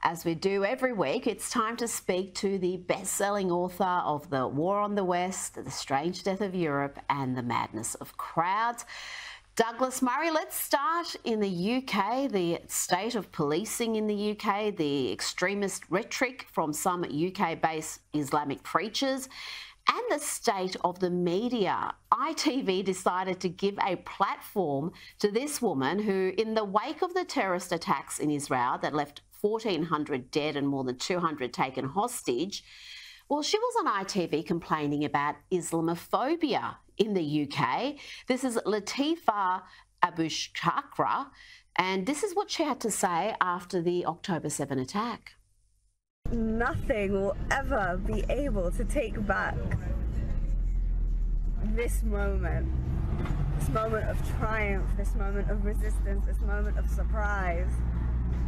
As we do every week, it's time to speak to the best-selling author of The War on the West, The Strange Death of Europe and the Madness of Crowds. Douglas Murray, let's start in the UK, the state of policing in the UK, the extremist rhetoric from some UK-based Islamic preachers, and the state of the media. ITV decided to give a platform to this woman who, in the wake of the terrorist attacks in Israel that left 1,400 dead and more than 200 taken hostage, well, she was on ITV complaining about Islamophobia in the UK. This is Latifa Abushakra, and this is what she had to say after the October 7 attack. Nothing will ever be able to take back this moment of triumph, this moment of resistance, this moment of surprise,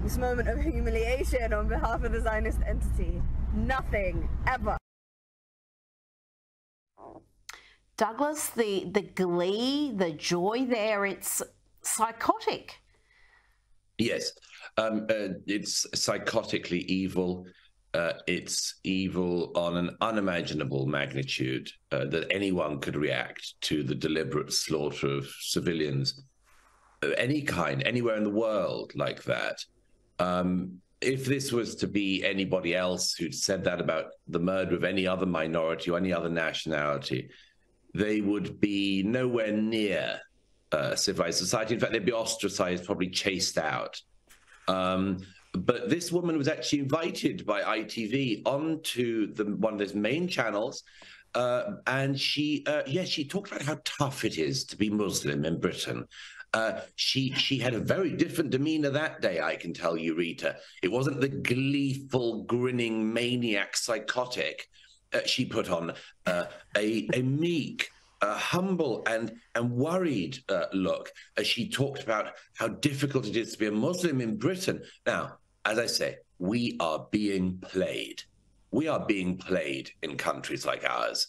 this moment of humiliation on behalf of the Zionist entity. Nothing, ever. Douglas, the glee, the joy there, it's psychotic. Yes, it's psychotically evil. It's evil on an unimaginable magnitude that anyone could react to the deliberate slaughter of civilians of any kind, anywhere in the world like that. If this was to be anybody else who'd said that about the murder of any other minority or any other nationality, they would be nowhere near civilized society. In fact, they'd be ostracized, probably chased out. But this woman was actually invited by ITV onto one of those main channels, and she talked about how tough it is to be Muslim in Britain. She had a very different demeanor that day, I can tell you, Rita. It wasn't the gleeful, grinning, maniac, psychotic. She put on a meek, humble and worried look as she talked about how difficult it is to be a Muslim in Britain. Now, as I say, we are being played. We are being played in countries like ours.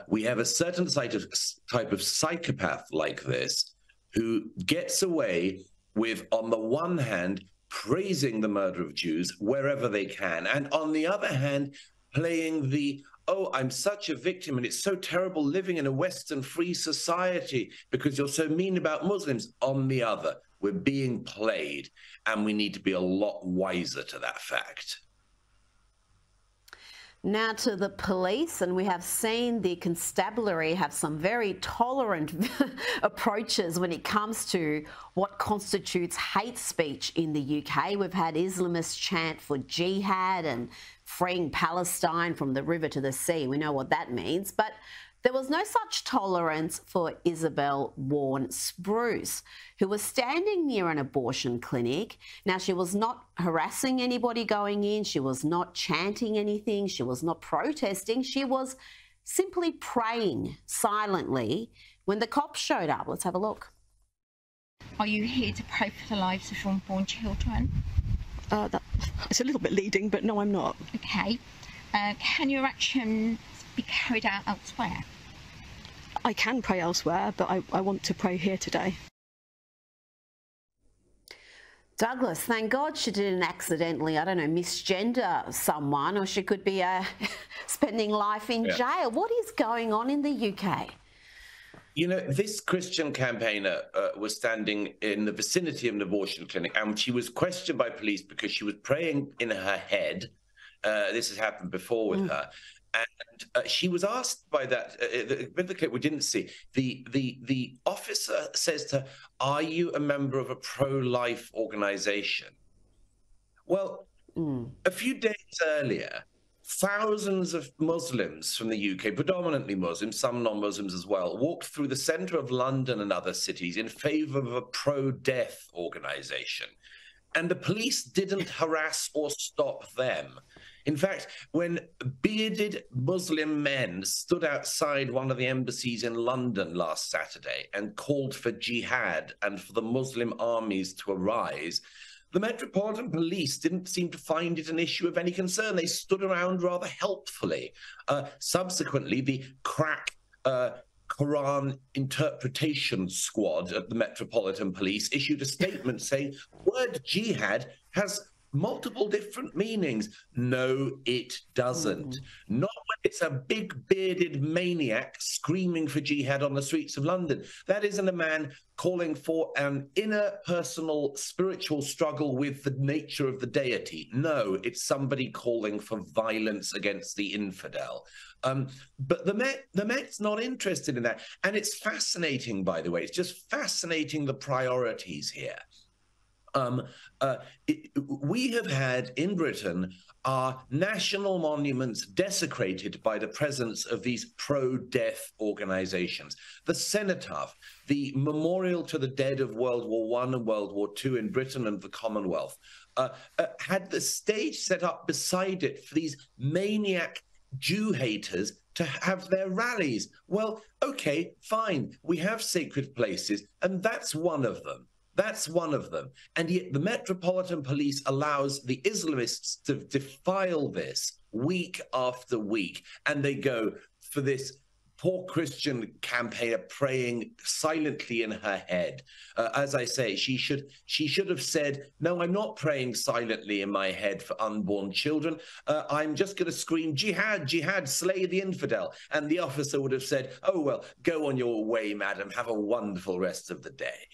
We have a certain type of psychopath like this who gets away with, on the one hand, praising the murder of Jews wherever they can, and on the other hand, playing the, oh, I'm such a victim and it's so terrible living in a Western free society because you're so mean about Muslims. On the other, we're being played, and we need to be a lot wiser to that fact. Now to the police, and we have seen the constabulary have some very tolerant approaches when it comes to what constitutes hate speech in the UK. We've had Islamists chant for jihad and freeing Palestine from the river to the sea. We know what that means, but there was no such tolerance for Isabel Warren Spruce, who was standing near an abortion clinic. Now, she was not harassing anybody going in. She was not chanting anything. She was not protesting. She was simply praying silently when the cops showed up. Let's have a look. Are you here to pray for the lives of unborn children? It's a little bit leading, but no, I'm not. Okay. Can your actions be carried out elsewhere? I can pray elsewhere, but I want to pray here today. Douglas, thank God she didn't accidentally, I don't know, misgender someone, or she could be spending life in jail. What is going on in the UK? You know, this Christian campaigner was standing in the vicinity of an abortion clinic, and she was questioned by police because she was praying in her head. This has happened before with her. And she was asked by the clip we didn't see, the officer says to her, are you a member of a pro-life organization? Well, a few days earlier, thousands of Muslims from the UK, predominantly Muslims, some non-Muslims as well, walked through the center of London and other cities in favor of a pro-death organization. And the police didn't harass or stop them. In fact, when bearded Muslim men stood outside one of the embassies in London last Saturday and called for jihad and for the Muslim armies to arise, the Metropolitan Police didn't seem to find it an issue of any concern. They stood around rather helpfully. Subsequently, the crack Quran interpretation squad at the Metropolitan Police issued a statement saying word jihad has multiple different meanings. No, it doesn't. Not when it's a big bearded maniac screaming for jihad on the streets of London. That isn't a man calling for an inner personal spiritual struggle with the nature of the deity. No, it's somebody calling for violence against the infidel. But the Met's not interested in that. And it's fascinating, by the way. It's just fascinating, the priorities here. We have had in Britain our national monuments desecrated by the presence of these pro-death organizations. The Cenotaph, the memorial to the dead of World War I and World War II in Britain and the Commonwealth, had the stage set up beside it for these maniac Jew haters to have their rallies. Well, okay, fine. We have sacred places, and that's one of them. That's one of them. And yet the Metropolitan Police allows the Islamists to defile this week after week. And they go for this poor Christian campaigner praying silently in her head. As I say, she should have said, no, I'm not praying silently in my head for unborn children. I'm just going to scream, jihad, jihad, slay the infidel. And the officer would have said, oh, well, go on your way, madam. Have a wonderful rest of the day.